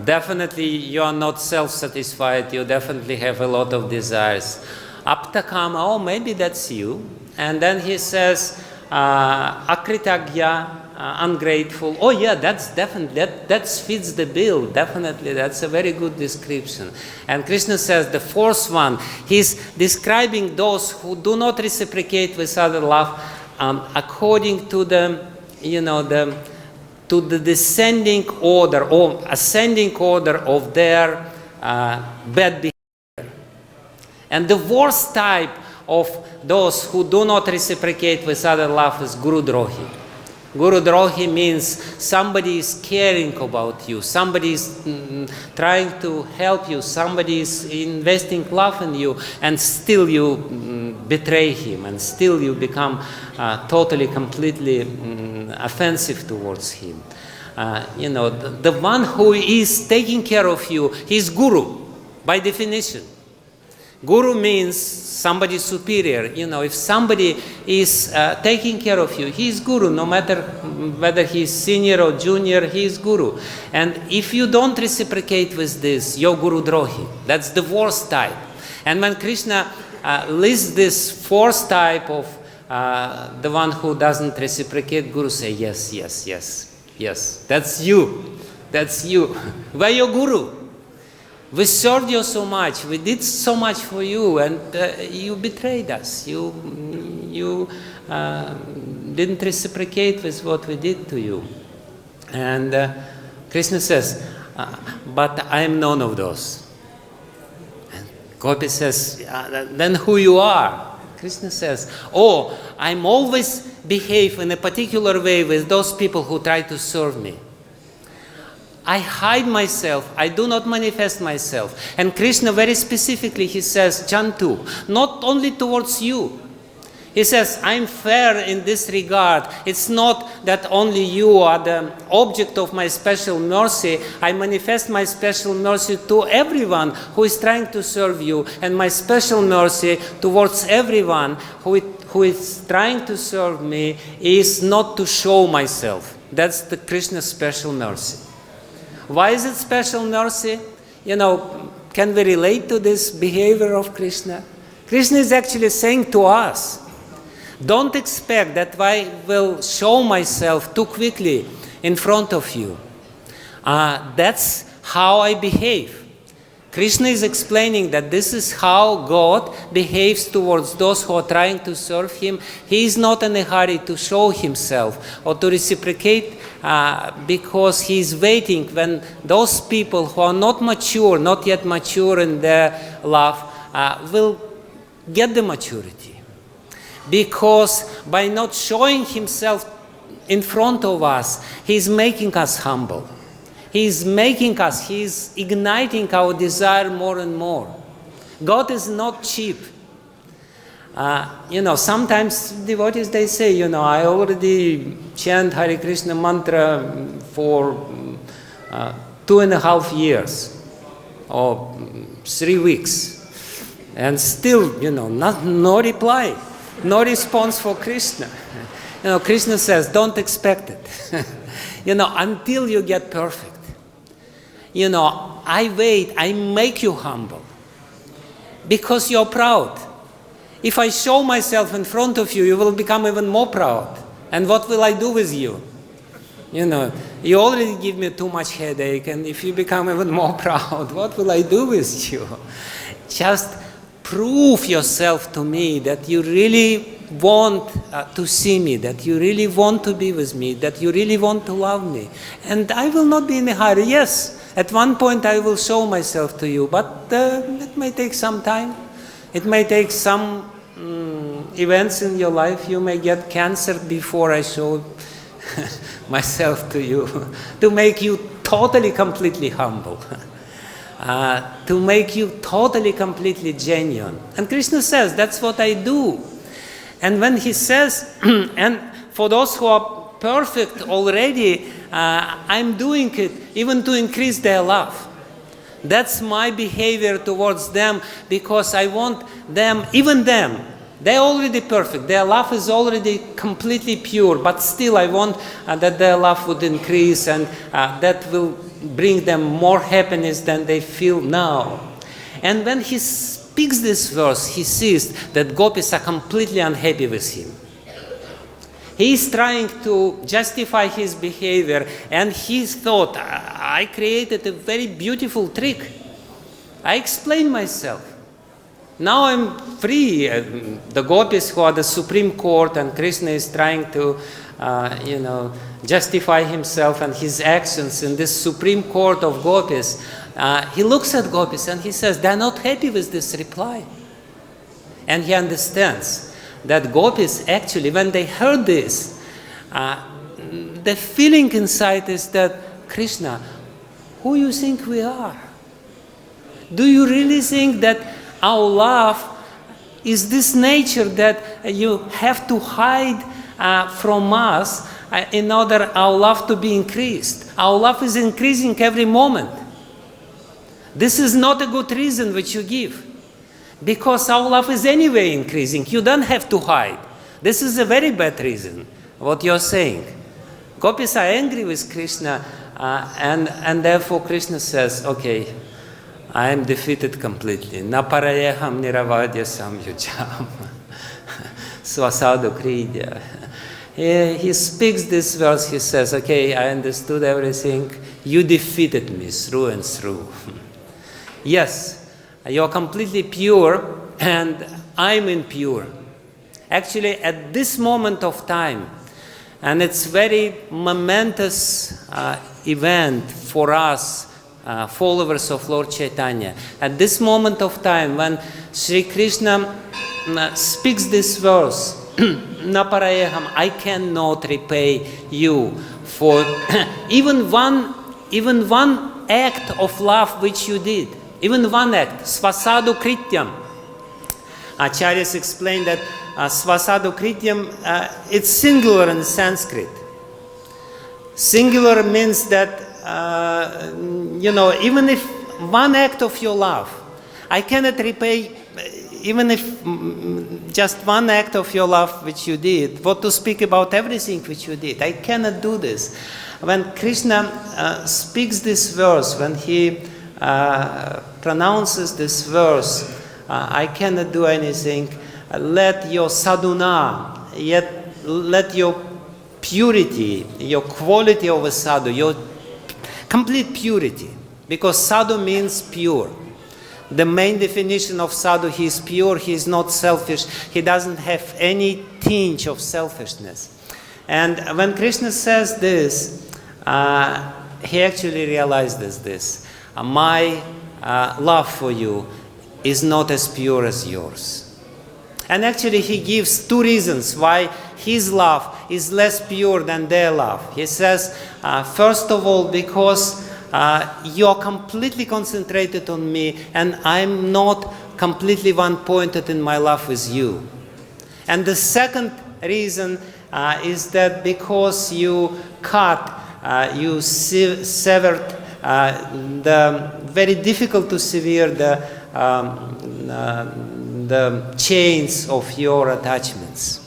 Definitely you are not self-satisfied, you definitely have a lot of desires. Aptakama, maybe that's you. And then he says, akritagya, ungrateful. Oh yeah, that's definitely, that fits the bill. Definitely, that's a very good description. And Krishna says the fourth one, he's describing those who do not reciprocate with other love according to the, to the descending order or ascending order of their bad behavior. And the worst type of those who do not reciprocate with other love is Guru Drohi. Guru Drohi means somebody is caring about you, somebody is trying to help you, somebody is investing love in you, and still you betray him, and still you become totally, completely offensive towards him. The one who is taking care of you, he's Guru, by definition. Guru means somebody superior. If somebody is taking care of you, he is Guru, no matter whether he is senior or junior, he is Guru. And if you don't reciprocate with this, you're Guru Drohi. That's the worst type. And when Krishna lists this fourth type of the one who doesn't reciprocate, Guru say, yes, yes, yes, yes, that's you. That's you. We're your Guru. We served you so much, we did so much for you, and you betrayed us. You didn't reciprocate with what we did to you. And Krishna says, but I am none of those. And Gopi says, then who you are? Krishna says, oh, I'm always behave in a particular way with those people who try to serve me. I hide myself, I do not manifest myself. And Krishna very specifically, he says, Jantu, not only towards you. He says, I'm fair in this regard. It's not that only you are the object of my special mercy. I manifest my special mercy to everyone who is trying to serve you, and my special mercy towards everyone who is trying to serve me is not to show myself. That's the Krishna's special mercy. Why is it special mercy? Can we relate to this behavior of Krishna? Krishna is actually saying to us, don't expect that I will show myself too quickly in front of you. That's how I behave. Krishna is explaining that this is how God behaves towards those who are trying to serve him. He is not in a hurry to show himself or to reciprocate because he is waiting when those people who are not mature, not yet mature in their love, will get the maturity. Because by not showing himself in front of us, he is making us humble. He is igniting our desire more and more. God is not cheap. Sometimes devotees, they say, I already chant Hare Krishna mantra for 2.5 years or 3 weeks. And still, no reply, no response for Krishna. Krishna says, don't expect it. Until you get perfect. I wait, I make you humble because you're proud. If I show myself in front of you, you will become even more proud. And what will I do with you? You already give me too much headache, and if you become even more proud, what will I do with you? Just prove yourself to me that you really want to see me, that you really want to be with me, that you really want to love me. And I will not be in a hurry. Yes, at one point I will show myself to you, but it may take some time. It may take some events in your life. You may get cancer before I show myself to you, to make you totally, completely humble, to make you totally, completely genuine. And Krishna says, that's what I do. And when he says, and for those who are perfect already, I'm doing it even to increase their love. That's my behavior towards them, because I want them, even them, they're already perfect. Their love is already completely pure, but still I want that their love would increase, and that will bring them more happiness than they feel now. And when he speaks this verse, he sees that gopis are completely unhappy with him. He is trying to justify his behavior, and he thought, I created a very beautiful trick. I explained myself. Now I'm free. The gopis who are the Supreme Court, and Krishna is trying to, justify himself and his actions in this Supreme Court of gopis. He looks at gopis and he says, they're not happy with this reply. And he understands that gopis actually, when they heard this, the feeling inside is that, Krishna, who you think we are? Do you really think that our love is this nature that you have to hide from us in order our love to be increased? Our love is increasing every moment. This is not a good reason which you give, because our love is anyway increasing. You don't have to hide. This is a very bad reason, what you're saying. Gopis are angry with Krishna, and therefore Krishna says, okay, I am defeated completely. Na parayeham niravadya samyujam. Svāsādu kridya. He speaks this verse, he says, okay, I understood everything. You defeated me through and through. Yes, you're completely pure, and I'm impure. Actually, at this moment of time, and it's very momentous event for us, followers of Lord Chaitanya. At this moment of time, when Sri Krishna speaks this verse, Na parayeham, I cannot repay you for even one act of love which you did. Even one act, svāsādu krityam. Acharyas explained that svāsādu krityam, it's singular in Sanskrit. Singular means that, even if one act of your love, I cannot repay, even if just one act of your love which you did, what to speak about everything which you did. I cannot do this. When Krishna speaks this verse, when he pronounces this verse, I cannot do anything. Let your sadhuna, let your purity, your quality of a sadhu, your complete purity, because sadhu means pure. The main definition of sadhu, he is pure, he is not selfish, he doesn't have any tinge of selfishness. And when Krishna says this, he actually realizes this. My love for you is not as pure as yours. And actually he gives two reasons why his love is less pure than their love. He says, first of all, because you're completely concentrated on me, and I'm not completely one-pointed in my love with you. And the second reason is that because you severed the very difficult to sever the chains of your attachments.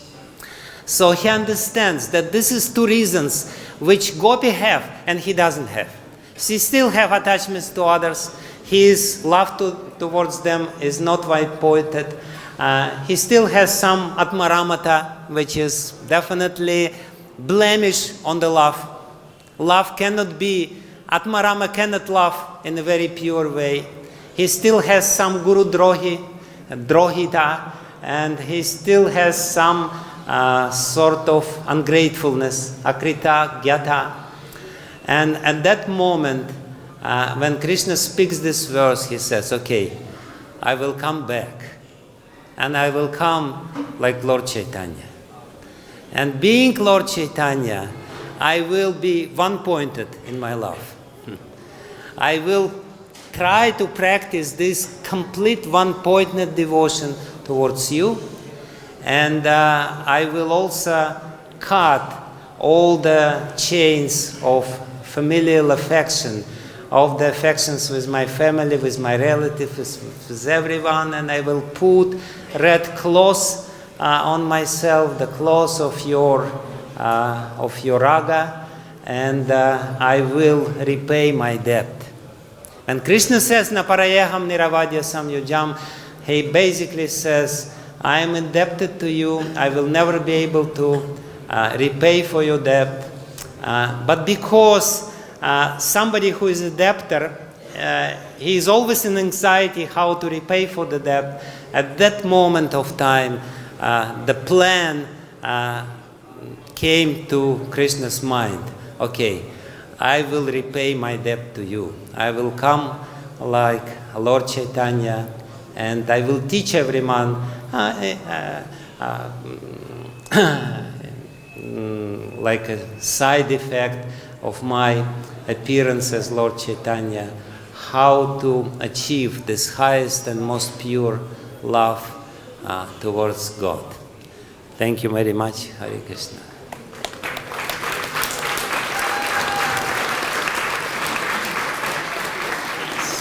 So he understands that this is two reasons which gopi have and he doesn't have. He still have attachments to others. His love towards them is not white-pointed. He still has some atmaramata, which is definitely blemish on the love. Love cannot be, atmarama cannot love in a very pure way. He still has some guru tirohita, and he still has some sort of ungratefulness, akrita, gyata. And at that moment, when Krishna speaks this verse, he says, okay, I will come back. And I will come like Lord Chaitanya. And being Lord Chaitanya, I will be one-pointed in my love. I will try to practice this complete one-pointed devotion towards you. And I will also cut all the chains of familial affection, of the affections with my family, with my relatives, with everyone, and I will put red cloth on myself, the cloth of your raga, and I will repay my debt. And Krishna says, Na parayeham niravadya samyujam, he basically says, I am indebted to you, I will never be able to repay for your debt. But because somebody who is a debtor, he is always in anxiety how to repay for the debt. At that moment of time, the plan came to Krishna's mind. Okay, I will repay my debt to you. I will come like Lord Chaitanya, and I will teach everyone like a side effect of my appearance as Lord Chaitanya, how to achieve this highest and most pure love towards God. Thank you very much. Hare Krishna.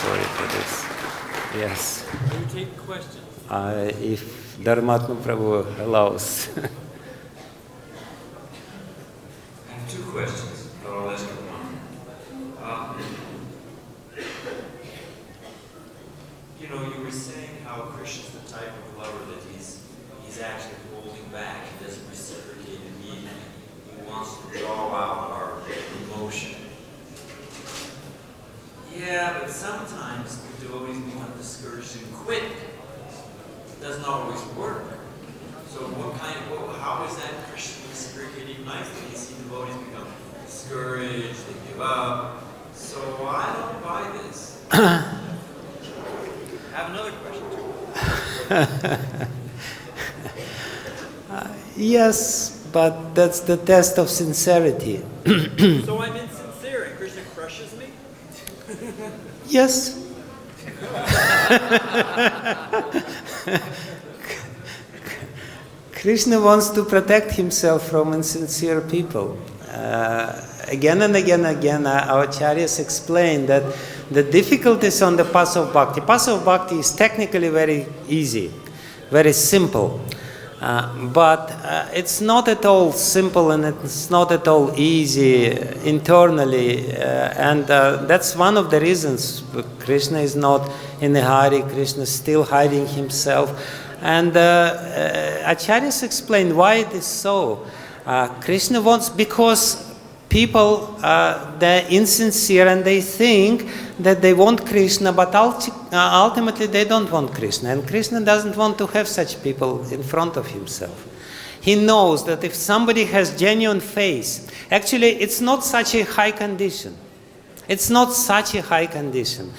Sorry for this. Yes. Can you take questions? If Dharmatma Prabhu allows. I have two questions, but I'll ask you one. You were saying how Krishna's the type of lover that he's actually holding back. He doesn't reciprocate immediately. He wants to draw out our emotion. Yeah, but sometimes the devotees become discouraged and quit. It doesn't always work. So how is that Krishna reciprocating nicely? You see devotees become discouraged, they give up. So I don't buy this. I have another question too. Yes, but that's the test of sincerity. So I'm insincere and Krishna crushes me? Yes. Krishna wants to protect himself from insincere people. Again and again, our acharyas explain that the difficulties on the path of bhakti. Path of bhakti is technically very easy, very simple. But it's not at all simple and it's not at all easy internally. And that's one of the reasons Krishna is not in a hurry. Krishna is still hiding himself. And acharyas explain why it is so. Krishna wants, because people, they're insincere and they think that they want Krishna, but ultimately they don't want Krishna. And Krishna doesn't want to have such people in front of himself. He knows that if somebody has genuine faith, actually it's not such a high condition. It's not such a high condition.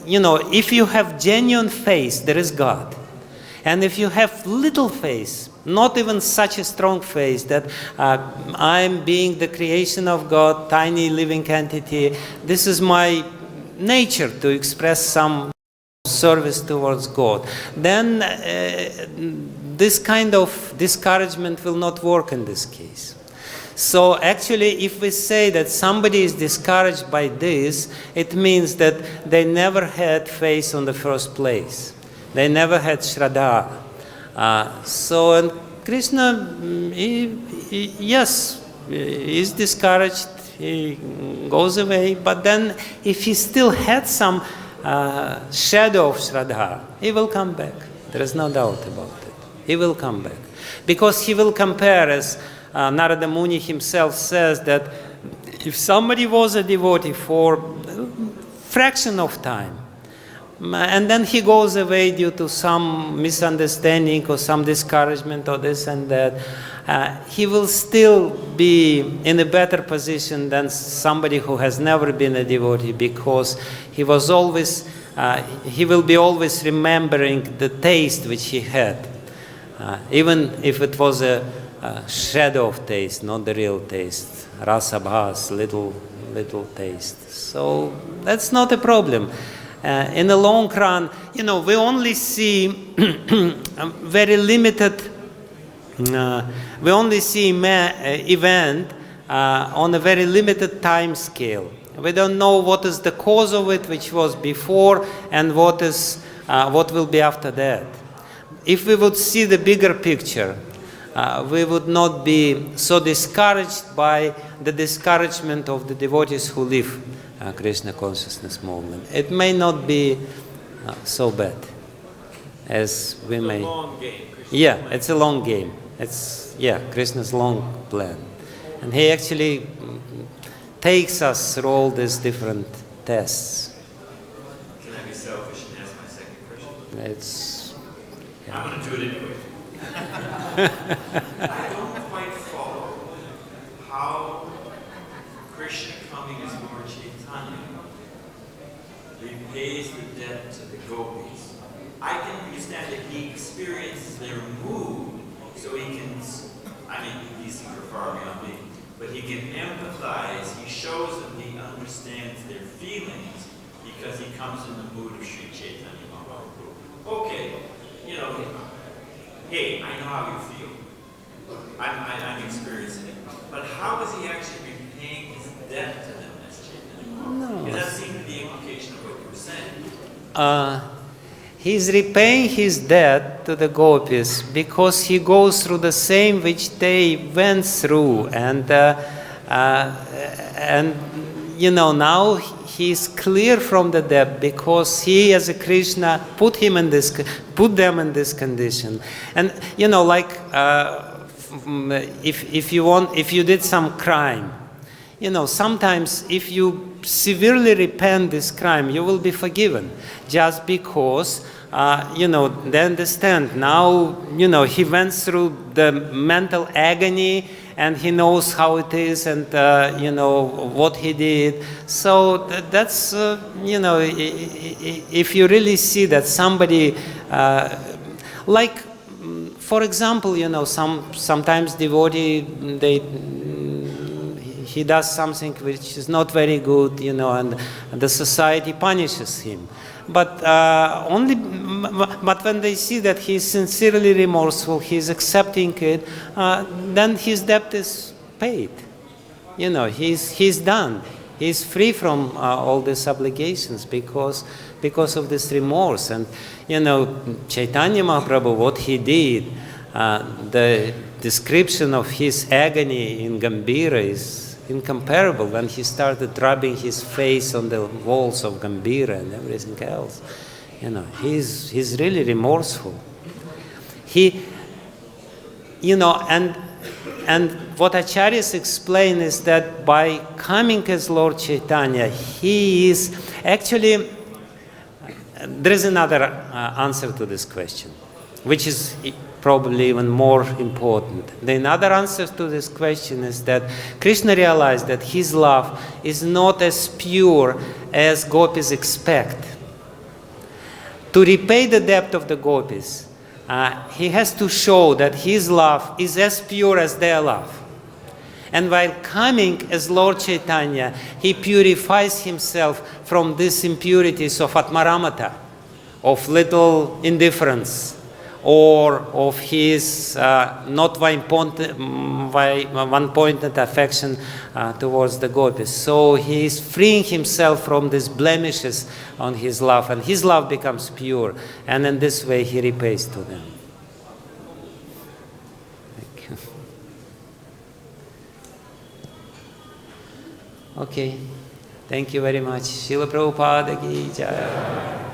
If you have genuine faith, there is God. And if you have little faith, not even such a strong faith that I'm being the creation of God, tiny living entity, this is my nature to express some service towards God, then this kind of discouragement will not work in this case. So actually, if we say that somebody is discouraged by this, it means that they never had faith in the first place. They never had Shraddha. And Krishna, yes, is discouraged, he goes away, but then if he still had some shadow of Shraddha, he will come back. There is no doubt about it. He will come back. Because he will compare, as Narada Muni himself says, that if somebody was a devotee for a fraction of time, and then he goes away due to some misunderstanding or some discouragement or this and that, he will still be in a better position than somebody who has never been a devotee, because he will be always remembering the taste which he had, even if it was a shadow of taste, not the real taste, rasa bhas, little taste. So that's not a problem. In the long run, we only see very limited, we only see event on a very limited time scale. We don't know what is the cause of it, which was before, and what will be after that. If we would see the bigger picture, we would not be so discouraged by the discouragement of the devotees who live Krishna consciousness movement. It may not be so bad as we may. It's a long game. Yeah, it's a long game. It's, Krishna's long plan. And he actually takes us through all these different tests. Can I be selfish and ask my second question? It's... I'm going to do it anyway. I don't quite follow how Krishna coming as Lord Chaitanya repays the debt to the gopis. I can understand that he experiences their mood, so he can, these things are far beyond me, but he can empathize, he shows that he understands their feelings because he comes in the mood of Sri Chaitanya Mahaprabhu. Okay, hey, I know how you feel. I'm experiencing it. But how is he actually repaying his debt to them as Chaitanya Mahaprabhu? Because that seems to be the implication of what you were saying. He's repaying his debt to the gopis because he goes through the same which they went through, and now he's clear from the debt because he, as a Krishna, put them in this condition. And if you did some crime, sometimes if you severely repent this crime, you will be forgiven, just because they understand now. He went through the mental agony, and he knows how it is, and what he did. So that's if you really see that somebody, for example, sometimes devotee, he does something which is not very good, and the society punishes him. But when they see that he is sincerely remorseful, he is accepting it, then his debt is paid. He's done. He's free from all these obligations because of this remorse. And Chaitanya Mahaprabhu, what he did, the description of his agony in Gambhira is incomparable, when he started rubbing his face on the walls of Gambhira and everything else. He's really remorseful. And what acharyas explain is that by coming as Lord Chaitanya, he is actually, there is another answer to this question, which is probably even more important. The another answer to this question is that Krishna realized that his love is not as pure as gopis expect. To repay the debt of the gopis, he has to show that his love is as pure as their love. And while coming as Lord Chaitanya, he purifies himself from these impurities of atmaramata, of little indifference, or of his not one-pointed affection towards the gopis. So he is freeing himself from these blemishes on his love, and his love becomes pure, and in this way he repays to them. Thank you. Okay, thank you very much. Srila Prabhupada ki jai.